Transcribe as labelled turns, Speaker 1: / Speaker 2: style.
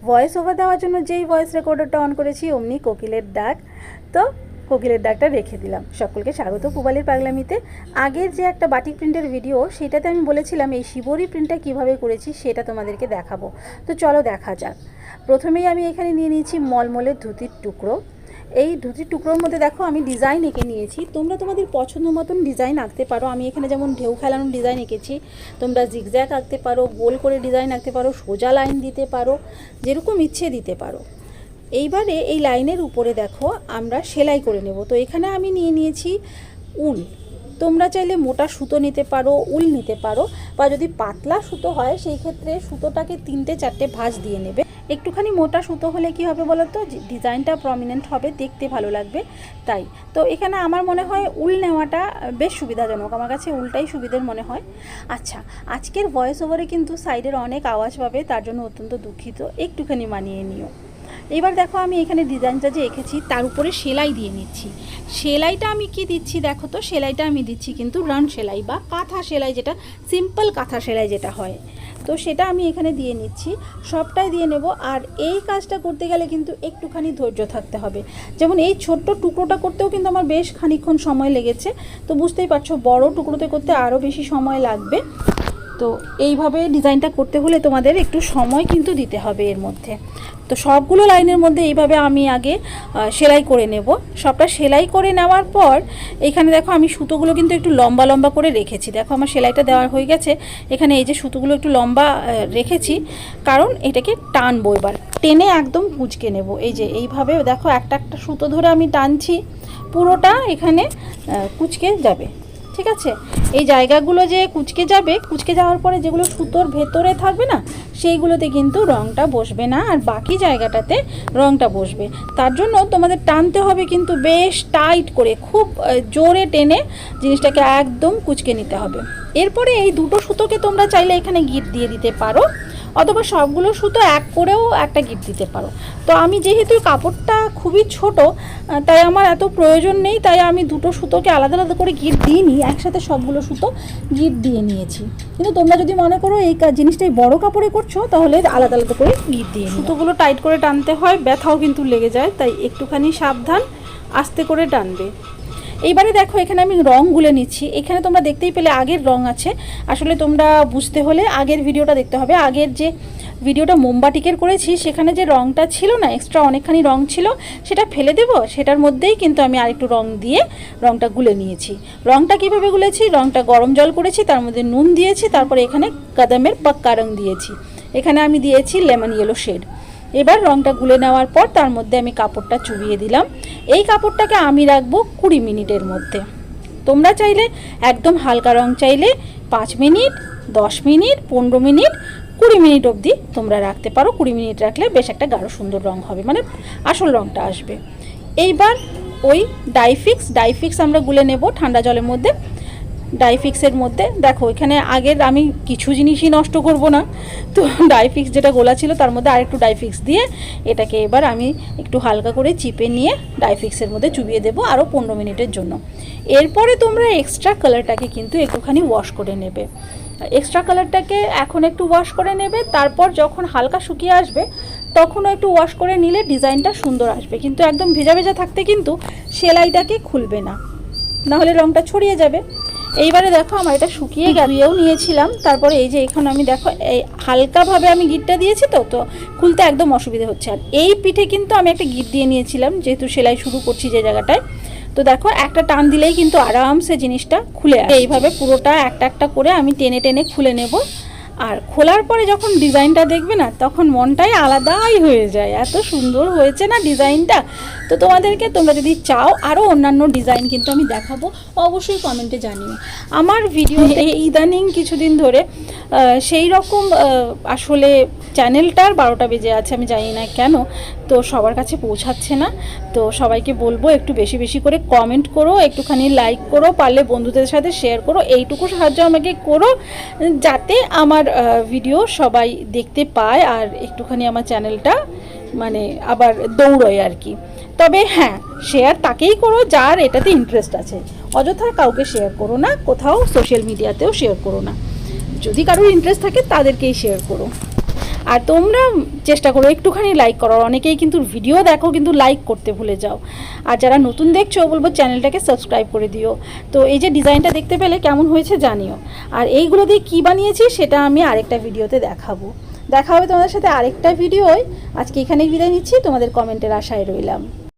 Speaker 1: Voice over দেওয়ার জন্য যেই ভয়েস রেকর্ডারটা অন করেছি অমনি কোকিলের ডাক। তো কোকিলের ডাকটা রেখে দিলাম। সকলকে স্বাগত পুবালির পাগলামিতে। আগের যে একটা বাটিক প্রিন্টের ভিডিও, সেটাতে আমি বলেছিলাম এই শিবরি প্রিন্টটা কিভাবে করেছি সেটা তোমাদেরকে দেখাবো। তো চলো দেখা যাক। প্রথমেই আমি এখানে নিয়ে নিয়েছি মলমলের ধুতির টুকরো। এই ধুতির টুকরোর মধ্যে দেখো আমি ডিজাইন এঁকে নিয়েছি। তোমরা তোমাদের পছন্দ মতন ডিজাইন আঁকতে পারো। আমি এখানে যেমন ঢেউ খেলানোর ডিজাইন এঁকেছি, তোমরা জিগজ্যাগ আঁকতে পারো, গোল করে ডিজাইন আঁকতে পারো, সোজা লাইন দিতে পারো, যেরকম ইচ্ছে দিতে পারো। এইবারে এই লাইনের উপরে দেখো আমরা সেলাই করে নেব। তো এখানে আমি নিয়ে নিয়েছি উল। তোমরা চাইলে মোটা সুতো নিতে পারো, উল নিতে পারো, বা যদি পাতলা সুতো হয় সেই ক্ষেত্রে সুতোটাকে 3-4টে ভাঁজ দিয়ে নেবে। একটুখানি মোটা সুতো হলে কি হবে বলো তো, ডিজাইনটা প্রমিনেন্ট হবে, দেখতে ভালো লাগবে। তাই তো এখানে আমার মনে হয় উল নেওয়াটা বেশ সুবিধাজনক। আমার কাছে উলটাই সুবিধার মনে হয়। আচ্ছা, আজকের ভয়েস ওভারে কিন্তু সাইডের অনেক আওয়াজ পাবে, তার জন্য অত্যন্ত দুঃখিত, একটুখানি মানিয়ে নিও। এবার দেখো আমি এখানে ডিজাইনটা যে এঁকেছি তার উপরে সেলাই দিয়ে নিচ্ছি। সেলাইটা আমি কি দিচ্ছি দেখো তো, সেলাইটা আমি দিচ্ছি কিন্তু রান সেলাই বা কাঁথা সেলাই, যেটা সিম্পল কাঁথা সেলাই যেটা হয়, তো সেটা আমি এখানে দিয়ে নিচ্ছি। সবটাই দিয়ে নেব। আর এই কাজটা করতে গেলে কিন্তু একটুখানি ধৈর্য থাকতে হবে। যেমন এই ছোট্ট টুকরোটা করতেও কিন্তু আমার বেশ খানিকক্ষণ সময় লেগেছে। তো বুঝতেই পারছো বড় টুকরোতে করতে আরও বেশি সময় লাগবে। তো এইভাবে ডিজাইনটা করতে হলে তোমাদের একটু সময় কিন্তু দিতে হবে এর মধ্যে। তো সবগুলো লাইনের মধ্যে এইভাবে আমি আগে সেলাই করে নেব। সবটা সেলাই করে নেওয়ার পর এখানে দেখো আমি সুতোগুলো কিন্তু একটু লম্বা লম্বা করে রেখেছি। দেখো আমার সেলাইটা দেওয়া হয়ে গেছে। এখানে এই যে সুতোগুলো একটু লম্বা রেখেছি, কারণ এটাকে টানবো। এবার টেনে একদম কুঁচকে নেব। এই যে এইভাবে দেখো একটা একটা সুতো ধরে আমি টানছি, পুরোটা এখানে কুঁচকে যাবে। ঠিক আছে, এই জায়গাগুলো যে কুঁচকে যাবে, কুঁচকে যাওয়ার পরে যেগুলো সুতোর ভেতরে থাকবে না, সেইগুলোতে কিন্তু রঙটা বসবে না, আর বাকি জায়গাটাতে রঙটা বসবে। তার জন্য তোমাদের টানতে হবে কিন্তু বেশ টাইট করে, খুব জোরে টেনে জিনিসটাকে একদম কুঁচকে নিতে হবে। এরপরে এই দুটো সুতোকে তোমরা চাইলে এখানে গিট দিয়ে দিতে পারো, অথবা সবগুলো সুতো এক করেও একটা গিট দিতে পারো। তো আমি যেহেতু কাপড়টা খুবই ছোট, তাই আমার এত প্রয়োজন নেই, তাই আমি দুটো সুতোকে আলাদা আলাদা করে গিট দিইনি, একসাথে সবগুলো সুতো গিট দিয়ে নিয়েছি। কিন্তু তোমরা যদি মনে করো এই জিনিসটাই বড় কাপড়ে করছো, তাহলে আলাদা আলাদা করে গিট দিয়ে সুতোগুলো টাইট করে টানতে হয়, ব্যথাও কিন্তু লেগে যায়, তাই একটুখানি সাবধান, আস্তে করে টানবে। এইবারে দেখো এখানে আমি রং গুলে নিচ্ছি। এখানে তোমরা দেখতেই পেলে আগের রং আছে। আসলে তোমরা বুঝতে হলে আগের ভিডিওটা দেখতে হবে। আগের যে ভিডিওটা মোমবাটিকের করেছি, সেখানে যে রংটা ছিল না, এক্সট্রা অনেকখানি রং ছিল, সেটা ফেলে দেবো। সেটার মধ্যেই কিন্তু আমি আরেকটু রং দিয়ে রংটা গুলে নিয়েছি। রংটা কিভাবে গুলেছি, রংটা গরম জল করেছি, তার মধ্যে নুন দিয়েছি, তারপরে এখানে কাদামের পাক্কা রং দিয়েছি। এখানে আমি দিয়েছি লেমন ইয়েলো শেড। এবার রংটা গুলে নেওয়ার পর তার মধ্যে আমি কাপড়টা চুবিয়ে দিলাম। এই কাপড়টাকে আমি রাখবো 20 মিনিটের মধ্যে। তোমরা চাইলে একদম হালকা রং চাইলে 5 মিনিট, 10 মিনিট, 15 মিনিট, 20 মিনিট অবধি তোমরা রাখতে পারো। 20 মিনিট রাখলে বেশ একটা গাঢ় সুন্দর রং হবে, মানে আসল রংটা আসবে। এইবার ওই ডাইফিক্স আমরা গুলে নেব ঠান্ডা জলের মধ্যে। ডাইফিক্সের মধ্যে দেখো এখানে আগের আমি কিছু জিনিসই নষ্ট করব না, তো ডাইফিক্স যেটা গোলা ছিল তার মধ্যে আরেকটু ডাইফিক্স দিয়ে এটাকে এবার আমি একটু হালকা করে চিপে নিয়ে ডাইফিক্সের মধ্যে চুবিয়ে দেবো আরও 15 মিনিটের জন্য। এরপরে তোমরা এক্সট্রা কালারটাকে কিন্তু একটুখানি ওয়াশ করে নেবে। এক্সট্রা কালারটাকে এখন একটু ওয়াশ করে নেবে, তারপর যখন হালকা শুকিয়ে আসবে তখনও একটু ওয়াশ করে নিলে ডিজাইনটা সুন্দর আসবে। কিন্তু একদম ভেজা ভেজা থাকতে কিন্তু সেলাইটাকে খুলবে না, নাহলে রঙটা ছড়িয়ে যাবে। এইবারে দেখো আমার এটা শুকিয়ে গিয়েও নিয়েছিলাম। তারপরে এই যে এখন আমি দেখো এই হালকাভাবে আমি গিটটা দিয়েছি, তো খুলতে একদম অসুবিধা হচ্ছে। আর এই পিঠে কিন্তু আমি একটা গিট দিয়ে নিয়েছিলাম, যেহেতু সেলাই শুরু করছি যে জায়গাটায়। তো দেখো একটা টান দিলেই কিন্তু আরামসে জিনিসটা খুলে আসে। এইভাবে পুরোটা একটা একটা করে আমি টেনে টেনে খুলে নেব। আর খোলার পরে যখন ডিজাইনটা দেখবে না, তখন মনটাই আলাদাই হয়ে যায়, এত সুন্দর হয়েছে না ডিজাইনটা। তো তোমাদেরকে, তোমরা যদি চাও আরও অন্যান্য ডিজাইন কিন্তু আমি দেখাবো, অবশ্যই কমেন্টে জানিও। আমার ভিডিও ইদানিং কিছুদিন ধরে সেই রকম আসলে চ্যানেলটার 12টা বেজে আছে, আমি জানি না কেন, তো সবার কাছে পৌঁছাচ্ছে না। তো সবাইকে বলবো একটু বেশি বেশি করে কমেন্ট করো, একটুখানি লাইক করো, পারলে বন্ধুদের সাথে শেয়ার করো, এইটুকু সাহায্য আমাকে করো, যাতে আমার ভিডিও সবাই দেখতে পায় আর একটুখানি আমার চ্যানেলটা মানে আবার দৌড়য় আর কি। তবে হ্যাঁ, শেয়ার তাকেই করো যার এটাতে ইন্টারেস্ট আছে। অযথা কাউকে শেয়ার করো না, কোথাও সোশ্যাল মিডিয়াতেও শেয়ার করো না। যদি কারোর ইন্টারেস্ট থাকে তাদেরকেই শেয়ার করো। আর তোমরা চেষ্টা করো একটুখানি লাইক করো, অনেকেই কিন্তু ভিডিও দেখো কিন্তু লাইক করতে ভুলে যাও। আর যারা নতুন দেখছো বলবো চ্যানেলটাকে সাবস্ক্রাইব করে দিও। তো এই যে ডিজাইনটা দেখতে পেলে কেমন হয়েছে জানিও। আর এইগুলো দিয়ে কী বানিয়েছি সেটা আমি আরেকটা ভিডিওতে দেখাবো। দেখা হবে তোমাদের সাথে আরেকটা ভিডিওয়। আজকে এখানেই বিদায় নিচ্ছি, তোমাদের কমেন্টের আশায় রইলাম।